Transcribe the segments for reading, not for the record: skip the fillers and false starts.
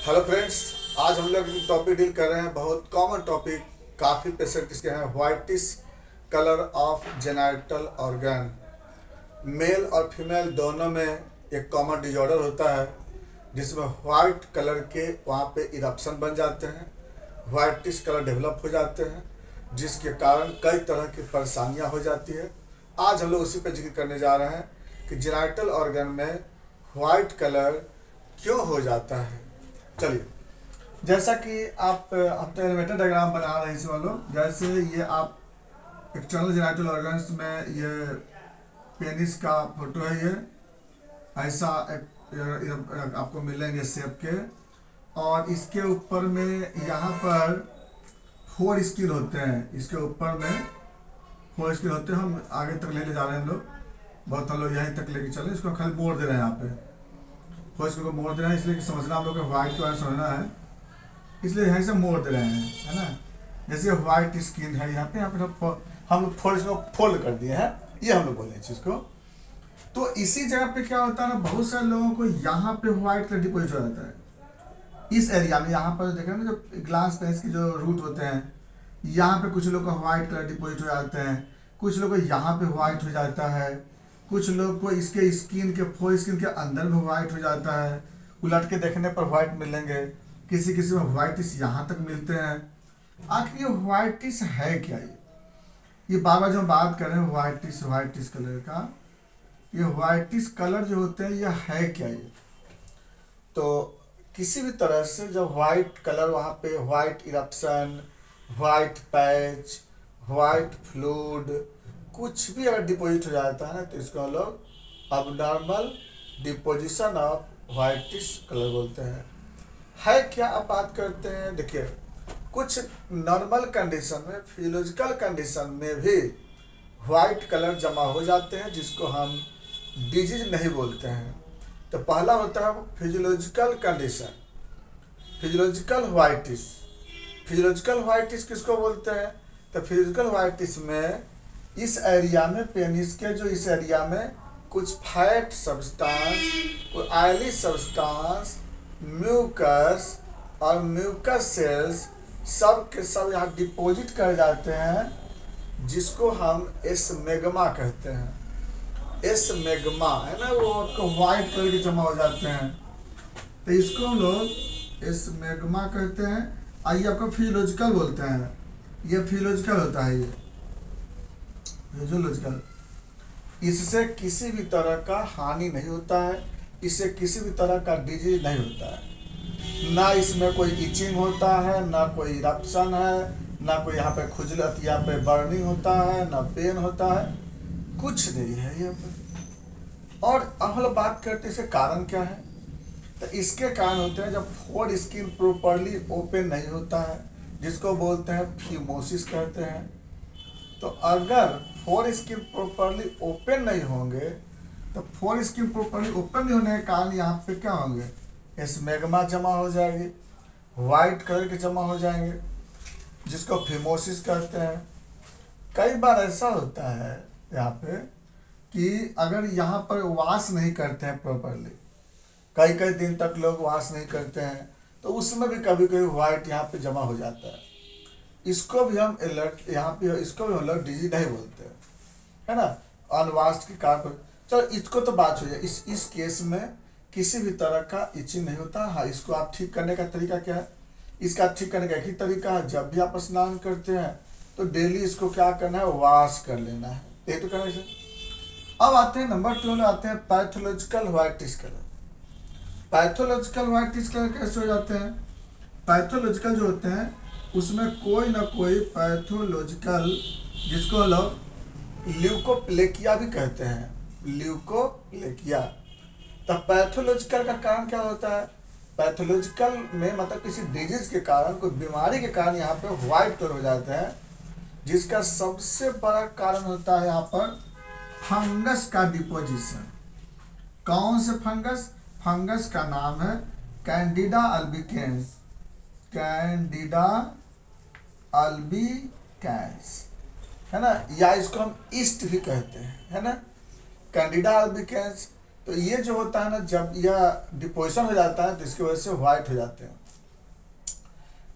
Hello friends, आज हम लोग एक टॉपिक डील कर रहे हैं। बहुत कॉमन टॉपिक, काफ़ी पेशेंट इसके हैं। Whitish colour of genital organ. Male और फीमेल दोनों में एक कॉमन डिजॉर्डर होता है जिसमें वाइट कलर के वहाँ पे इरप्शन बन जाते हैं, व्हाइटिश कलर डेवलप हो जाते हैं, जिसके कारण कई तरह की परेशानियाँ हो जाती है। आज हम लोग उसी पर जिक्र करने जा रहे हैं कि जेनाइटल ऑर्गन में वाइट कलर क्यों हो जाता है। चलिए, जैसा कि आप हम तो एलिवेटर डायग्राम बना रहे हैं इसमें लोग। जैसे ये आप एक्सटर्नल जेनाइटल ऑर्गन्स में ये पेनिस का फोटो है, ये ऐसा आपको मिलेंगे शेप के। और इसके ऊपर में यहाँ पर 4 स्किन होते हैं। इसके ऊपर में 4 स्किन होते हैं। हम आगे तक ले जा रहे हैं हम लोग, बहुत हम लोग यहीं तक लेके चले। इसको खाली मोड़ दे रहे हैं यहाँ पे, फर्स्ट को मोड़ दे रहे हैं इसलिए कि समझना हम लोग को व्हाइट के बारे में समझना है, इसलिए यहीं से मोड़ दे रहे हैं, है ना। जैसे व्हाइट स्किन है यहाँ पे हम लोग थोड़ा इसको फोल्ड कर दिए हैं, ये हम लोग बोले इस चीज़ को। तो इसी जगह पे क्या होता है ना, बहुत सारे लोगों को यहाँ पे व्हाइट कलर डिपोजिट हो जाता है इस एरिया में। यहाँ पर देख रहे हैं ना, जो ग्लास पेंस के जो रूट होते हैं, यहाँ पे कुछ लोग का व्हाइट कलर डिपोजिट हो जाते हैं, कुछ लोग को यहाँ पे व्हाइट हो जाता है, कुछ लोग को इसके स्किन के 4 स्किन के अंदर में व्हाइट हो जाता है। उलट के देखने पर व्हाइट मिलेंगे, किसी किसी में व्हाइटिश यहाँ तक मिलते हैं। आखिर ये व्हाइटिश है क्या? ये बार बार जो हम बात कर रहे हैं व्हाइटिश कलर का, ये व्हाइटिश कलर जो होते हैं ये है क्या? ये तो किसी भी तरह से जब व्हाइट कलर वहाँ पे white eruption, white patch, white fluid कुछ भी अगर डिपोजिट हो जाता है ना, तो इसको हम लोग abnormal deposition of whitish colour बोलते हैं। है क्या, अब बात करते हैं। देखिए, कुछ नॉर्मल कंडीशन में, फिजियोलॉजिकल कंडीशन में भी व्हाइट कलर जमा हो जाते हैं, जिसको हम डिजीज नहीं बोलते हैं। तो पहला होता है physiological condition, physiological whitish. Physiological whitish किसको बोलते हैं? तो फिजियोलॉजिकल व्हाइटिश में इस एरिया में, पेनिस के जो इस एरिया में कुछ फैट सब्सटेंस, कोई ऑयली सब्सटेंस, म्यूकस और म्यूकस सेल्स सब के सब यहाँ डिपॉजिट कर जाते हैं, जिसको हम एस्मेग्मा कहते हैं। एस्मेग्मा है ना, वो आपको व्हाइट कलर के जमा हो जाते हैं, तो इसको हम लोग एस्मेग्मा कहते हैं। आइए आपको फिजियोलॉजिकल बोलते हैं, ये फिजियोलॉजिकल होता है। ये फिजियोलॉजिकल, इससे किसी भी तरह का हानि नहीं होता है, इससे किसी भी तरह का डिजीज नहीं होता है। ना इसमें कोई इचिंग होता है, ना कोई इरप्शन है, ना कोई यहाँ पे खुजलत, यहाँ पे बर्निंग होता है, ना पेन होता है, कुछ नहीं है यहाँ पे। और अब हम लोग बात करते हैं इसके कारण क्या है। तो इसके कारण होते हैं जब 4 स्किन प्रॉपरली ओपन नहीं होता है, जिसको बोलते हैं फीमोसिस कहते हैं। तो अगर 4 स्किन प्रॉपरली ओपन नहीं होंगे, तो 4 स्किन प्रॉपरली ओपन नहीं होने के कारण यहाँ पे क्या होंगे, एस्मेग्मा जमा हो जाएगी, वाइट कलर के जमा हो जाएंगे, जिसको फीमोसिस कहते हैं। कई बार ऐसा होता है यहाँ पे कि अगर यहाँ पर वॉश नहीं करते हैं प्रॉपरली, कई कई दिन तक लोग वॉश नहीं करते हैं, तो उसमें भी कभी कभी वाइट यहाँ पे जमा हो जाता है। इसको भी हम अलर्ट, यहाँ पे इसको भी हम लोग डिजीज नहीं बोलते हैं, है ना, अनवास्ट के कारण। चलो, इसको तो बात हो जाए। इस केस में किसी भी तरह का इचिंग नहीं होता। हाँ, इसको आप ठीक करने का तरीका क्या है? इसका ठीक करने का एक ही तरीका है, जब भी आप स्नान करते हैं तो डेली इसको क्या करना है, वॉश कर लेना है। ये तो करना है। अब आते हैं नंबर 2 में, आते हैं pathological whitish colour. Pathological whitish colour कैसे हो जाते हैं? पैथोलॉजिकल जो होते हैं उसमें कोई ना कोई पैथोलॉजिकल, जिसको लोग ल्यूकोप्लेकिया भी कहते हैं, ल्यूकोप्लेकिया। तो पैथोलॉजिकल का कारण क्या होता है? पैथोलॉजिकल में मतलब किसी डिजीज के कारण, कोई बीमारी के कारण यहाँ पे व्हाइट कलर हो जाते हैं, जिसका सबसे बड़ा कारण होता है यहाँ पर फंगस का डिपोजिशन। कौन से फंगस? फंगस का नाम है कैंडिडा अल्बिकेंस। कैंडिडा अल्बिकेंस, है ना, या इसको हम ईस्ट भी कहते हैं, है ना। कैंडिडा अल्बिकेंस तो ये जो होता है ना, जब यह डिपोजिशन हो जाता है तो इसकी वजह से व्हाइट हो जाते हैं।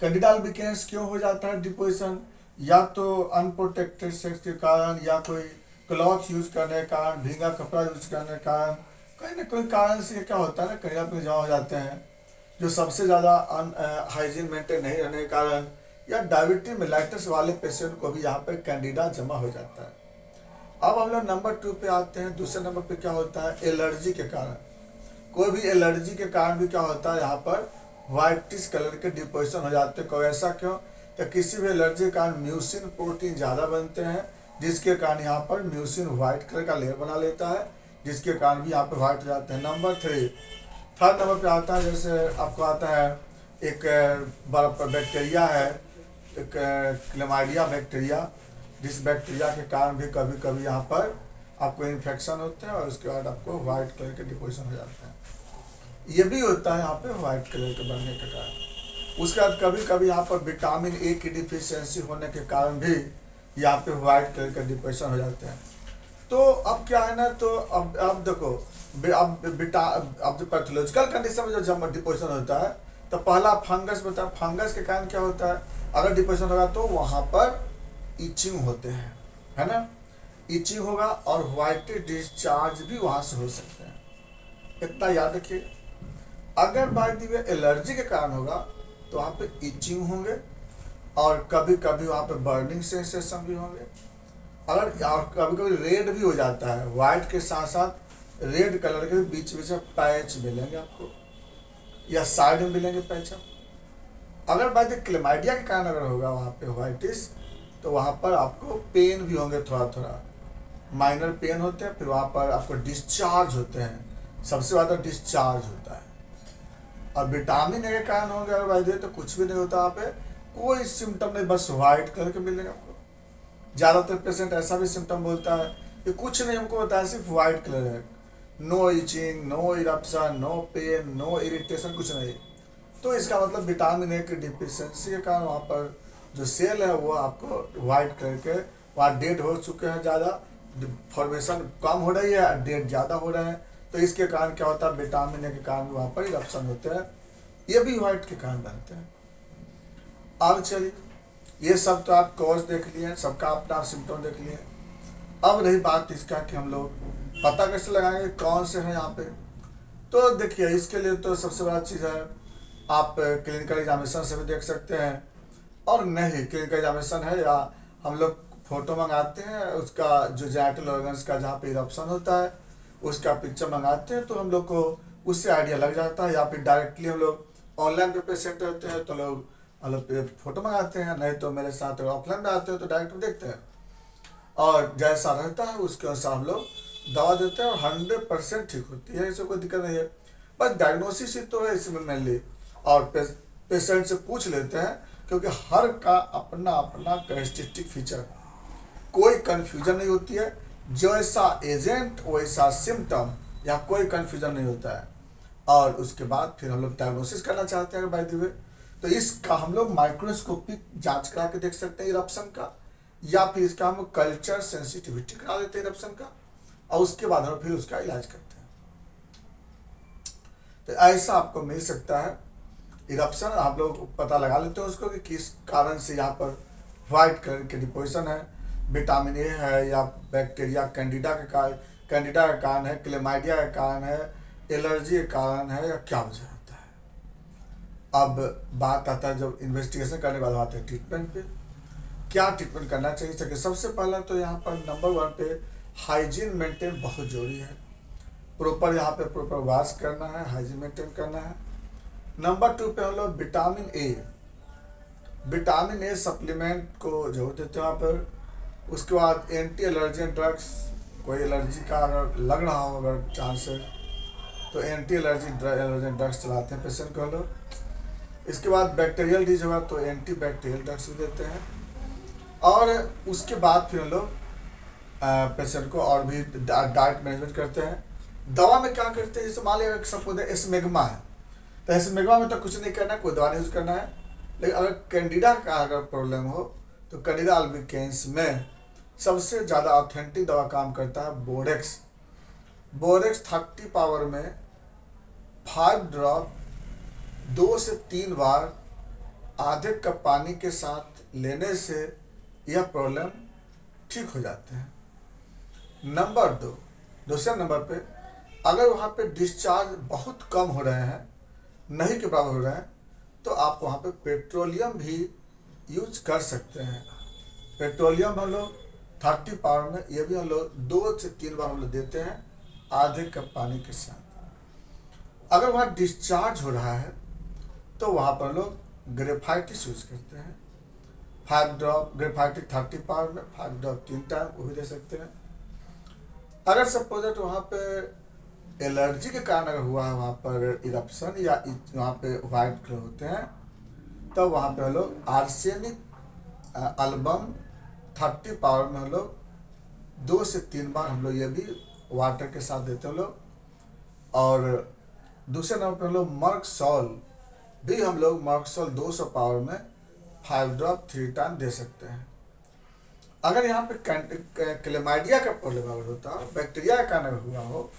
कैंडिडा अल्बिकेंस क्यों हो जाता है डिपोजिशन? या तो अनप्रोटेक्टेड सेक्स के कारण, या कोई क्लॉथ यूज करने के कारण, भींगा कपड़ा यूज करने के कारण, कहीं ना कोई कारण से क्या होता है ना, कैंडिडा पे जमा हो जाते हैं। जो सबसे ज़्यादा हाइजीन मेंटेन नहीं रहने के कारण, या डायबिटीज मेलाइटिस वाले पेशेंट को भी यहाँ पर कैंडिडा जमा हो जाता है। अब हम लोग नंबर 2 पे आते हैं। दूसरे नंबर पे क्या होता है? एलर्जी के कारण। कोई भी एलर्जी के कारण भी क्या होता है, यहाँ पर व्हाइटिश कलर के डिपोजिशन हो जाते हैं। कोई ऐसा क्यों? तो किसी भी एलर्जी के कारण म्यूसिन प्रोटीन ज़्यादा बनते हैं, जिसके कारण यहाँ पर म्यूसिन व्हाइट कलर का लेयर बना लेता है, जिसके कारण भी यहाँ पर व्हाइट हो जाते हैं। नंबर 3, थर्ड नंबर पे आता है, जैसे आपको आता है एक बैक्टीरिया है, एक क्लेमाइडिया बैक्टीरिया, जिस बैक्टीरिया के कारण भी कभी कभी यहाँ पर आपको इन्फेक्शन होते हैं और उसके बाद आपको व्हाइट कलर के डिपोजिशन हो जाते हैं। ये भी होता है यहाँ पे व्हाइट कलर के बनने के कारण। उसके बाद कभी कभी यहाँ पर विटामिन ए की डिफिशियंसी होने के कारण भी यहाँ पे व्हाइट कलर के डिपोजिशन हो जाते हैं। तो अब क्या है ना, तो अब देखो, अब जो पैथोलॉजिकल कंडीशन में जब डिपोजिशन होता है तो पहला फंगस होता है। फंगस के कारण क्या होता है, अगर डिपोजिशन होगा तो वहाँ पर इचिंग होते हैं, है ना, इचिंग होगा और व्हाइट डिस्चार्ज भी वहाँ से हो सकते हैं। इतना याद रखिए। अगर बाय द वे एलर्जी के कारण होगा तो वहाँ पे इचिंग होंगे और कभी कभी वहाँ पे बर्निंग सेंसेशन भी होंगे। अगर और कभी कभी रेड भी हो जाता है, व्हाइट के साथ साथ रेड कलर के बीच बीच में पैच मिलेंगे आपको, या साइड में मिलेंगे पैच। अगर बाय द क्लेमाइडिया के कारण अगर होगा वहाँ पे व्हाइटिस, तो वहाँ पर आपको पेन भी होंगे, थोड़ा थोड़ा माइनर पेन होते हैं। फिर वहाँ पर आपको डिस्चार्ज होते हैं, सबसे ज़्यादा डिस्चार्ज होता है। और विटामिन ए के कारण होंगे अगर बाय द वे तो कुछ भी नहीं होता, वहाँ पे कोई सिम्टम नहीं, बस व्हाइट कलर के मिलेंगे आपको। ज़्यादातर पेशेंट ऐसा भी सिम्टम बोलता है कि कुछ नहीं हमको होता है, सिर्फ व्हाइट कलर है, no itching, no eruption, no pain, no irritation, कुछ नहीं। तो इसका मतलब विटामिन ए की डिफिशियंसी के कारण वहाँ पर जो सेल है वो आपको व्हाइट कलर के वहाँ डेड हो चुके हैं, ज़्यादा फॉर्मेशन कम हो रही है, डेड ज़्यादा हो रहे हैं। तो इसके कारण क्या होता है, विटामिन ए के कारण वहाँ पर इरप्शन होते हैं, ये भी व्हाइट के कारण बनते हैं। अब चलिए, ये सब तो आप कॉज देख लिए, सबका अपना सिम्टम देख लिए। अब रही बात इसका कि हम लोग पता कैसे लगाएंगे कौन से हैं यहाँ पे। तो देखिए, इसके लिए तो सबसे बड़ा चीज़ है, आप क्लिनिकल एग्जामिनेशन से भी देख सकते हैं, और नहीं क्लिनिकल एग्जामिनेशन है या हम लोग फोटो मंगाते हैं उसका, जो जेनिटल ऑर्गन्स का जहाँ पे इरप्शन होता है उसका पिक्चर मंगाते हैं, तो हम लोग को उससे आइडिया लग जाता है। या फिर डायरेक्टली हम लोग ऑनलाइन पे पेशेंट रहते हैं तो लोग मतलब फोटो मंगाते हैं, नहीं तो मेरे साथ ऑफलाइन में आते हैं तो डायरेक्ट देखते हैं, और जैसा रहता है उसके अनुसार हम लोग दवा देते हैं और 100% ठीक होती है, इससे कोई दिक्कत नहीं है। बस डायग्नोसिस ही तो है इसमें मेनली, और पेशेंट से पूछ लेते हैं, क्योंकि हर का अपना अपना कैरेक्टरिस्टिक फीचर, कोई कन्फ्यूजन नहीं होती है, जैसा एजेंट वैसा सिम्टम, या कोई कन्फ्यूजन नहीं होता है। और उसके बाद फिर हम लोग डायग्नोसिस करना चाहते हैं बाय द वे, तो इसका हम लोग माइक्रोस्कोपिक जांच करा के देख सकते हैं इरप्शन का, या फिर इसका हम कल्चर सेंसिटिविटी करा देते हैं इरप्शन का, और उसके बाद हम फिर उसका इलाज करते हैं। तो ऐसा आपको मिल सकता है इरप्शन, आप लोग पता लगा लेते हैं उसको कि किस कारण से यहाँ पर व्हाइट कलर के डिपोजिशन है, विटामिन ए है, या बैक्टीरिया कैंडिडा के कारण है, क्लेमाइडिया के कारण है, एलर्जी के कारण है, या क्या वजह होता है। अब बात आता है जब इन्वेस्टिगेशन करने वाला आते हैं ट्रीटमेंट पे, क्या ट्रीटमेंट करना चाहिए। सके सबसे पहला तो यहाँ पर नंबर 1 पे हाइजीन मेंटेन बहुत जरूरी है, प्रॉपर यहाँ पे प्रॉपर वॉश करना है, हाइजीन मेंटेन करना है। नंबर 2 पे हम लोग विटामिन ए सप्लीमेंट को जरूर देते हैं वहाँ पर। उसके बाद एंटी एलर्जी ड्रग्स, कोई एलर्जी का अगर लग रहा हो अगर चांसेस, तो एंटी एलर्जी ड्रग्स चलाते हैं पेशेंट को हम लोग। इसके बाद बैक्टीरियल डिजीज होगा तो एंटी बैक्टीरियल ड्रग्स भी देते हैं, और उसके बाद फिर हम लोग पेशेंट को और भी डाइट मैनेजमेंट करते हैं। दवा में क्या करते हैं, जैसे मान लिया सपोज एस्मेग्मा है, तो एस्मेग्मा में तो कुछ नहीं करना है, कोई दवा नहीं यूज करना है। लेकिन अगर कैंडिडा का अगर प्रॉब्लम हो तो कैंडिडा अल्बिकेंस में सबसे ज़्यादा ऑथेंटिक दवा काम करता है बोडेक्स। बोरेक्स 30 पावर में 5 ड्रॉप 2 से 3 बार आधे कप पानी के साथ लेने से यह प्रॉब्लम ठीक हो जाते हैं। नंबर 2, दूसरे नंबर पे अगर वहाँ पे डिस्चार्ज बहुत कम हो रहे हैं, नहीं के बराबर हो रहे हैं, तो आप वहाँ पे पेट्रोलियम भी यूज कर सकते हैं। पेट्रोलियम हम लोग 30 पावर में ये भी हम लोग 2 से 3 बार हम लोग देते हैं आधे कप पानी के साथ। अगर वहाँ डिस्चार्ज हो रहा है तो वहाँ पर लोग ग्रेफाइटिस यूज करते हैं। 5 ड्रॉप ग्रेफाइटिस 30 पावर में 5 ड्रॉप 3 टाइम वो भी दे सकते हैं। अगर सपोज वहाँ पे एलर्जी के कारण अगर हुआ है, वहाँ पर इरप्शन या वहाँ पे वाइट कलर होते हैं, तब वहाँ पे हम लोग आर्सेनिक एल्बम 30 पावर में हम लोग 2 से 3 बार हम लोग ये भी वाटर के साथ देते हैं लोग। और दूसरे नंबर पे हम लोग मर्कसॉल भी हम लोग मर्कसॉल 200 पावर में 5 ड्रॉप 3 टाइम दे सकते हैं। अगर यहाँ पे क्लेमाइडिया का प्रॉब्लम अगर होता है, बैक्टीरिया का कारण हुआ हो,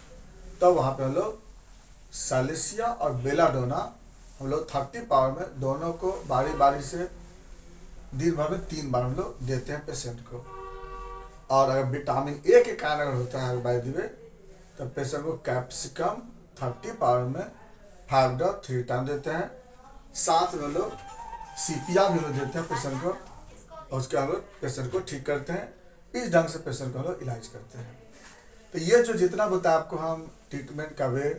तब वहाँ पे हम लोग सालिसिया और बेलाडोना हम लोग 30 पावर में दोनों को बारी बारी से दिन भर में 3 बार हम लोग देते हैं पेशेंट को। और अगर विटामिन ए के कारण अगर होता है बाय द वे, तब पेशेंट को कैप्सिकम 30 पावर में 5 ड्रॉप 3 टाइम देते हैं। साथ में लोग सीपिया भी लोग देते हैं पेशेंट को, और उसके हम लोग पेशेंट को ठीक करते हैं। इस ढंग से पेशेंट को हम लोग इलाज करते हैं। तो ये जो जितना बताया आपको हम ट्रीटमेंट का वे,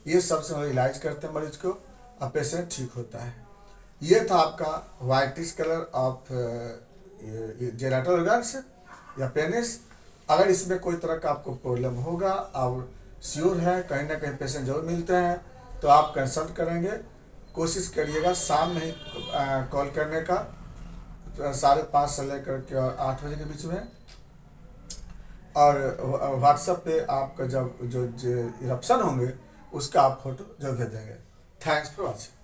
ये सबसे हम इलाज करते हैं मरीज को, और पेशेंट ठीक होता है। ये था आपका whitish colour of genital organs या पेनिस। अगर इसमें कोई तरह का आपको प्रॉब्लम होगा, आप श्योर है कहीं ना कहीं पेशेंट जरूर मिलते हैं, तो आप कंसल्ट करेंगे। कोशिश करिएगा शाम में ही कॉल करने का, 5:30 से लेकर के और 8 बजे के बीच में। और व्हाट्सएप पे आपका जब जो इरप्शन होंगे उसका आप फोटो जब भेजेंगे। Thanks for watching.